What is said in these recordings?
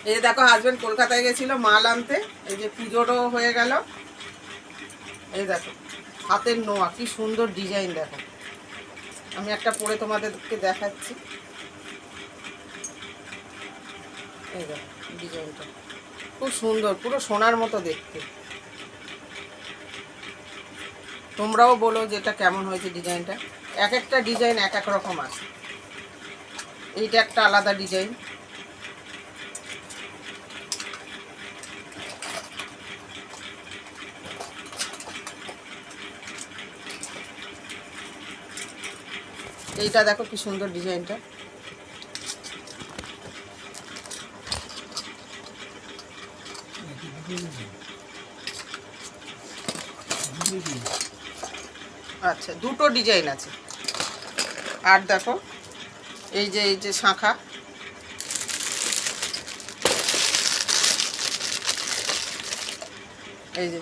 এই যে দেখো হাজবেন্ড কলকাতায় গেছিল মাল আনতে, এই যে পুজোরও হয়ে গেল। এই দেখো হাতের নোয়া, কি সুন্দর ডিজাইন দেখো। আমি একটা পরে তোমাদেরকে দেখাচ্ছি। এই দেখো ডিজাইনটা খুব সুন্দর, পুরো সোনার মতো দেখতে। তোমরাও বলো যে এটা কেমন হয়েছে ডিজাইনটা। এক একটা ডিজাইন এক এক রকম আছে। এইটা একটা আলাদা ডিজাইন। এইটা দেখো কি সুন্দর ডিজাইনটা। আচ্ছা দুটো ডিজাইন আছে। আর দেখো এই যে শাঁখা, এই যে,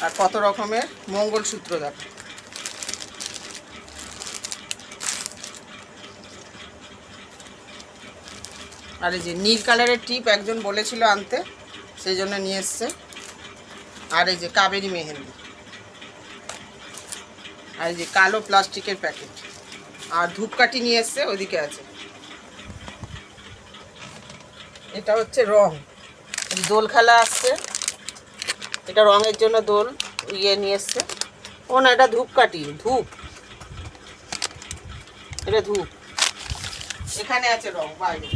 আর কত রকমের মঙ্গলসূত্র দেখো। আর এই যে নীল কালারের টিপ একজন বলেছিল আনতে, সেই জন্য নিয়ে এসছে। আর এই যে কাবেরী মেহেন্দি, আর এই যে কালো প্লাস্টিকের প্যাকেট। আর ধূপকাঠি নিয়ে এসছে, ওইদিকে আছে। এটা হচ্ছে রং, দোল খেলা আসছে, এটা রঙের জন্য দোল নিয়ে এসছে। ও না, এটা ধূপকাঠি, ধূপ, এটা ধূপ। এখানে আছে রং বাইরে।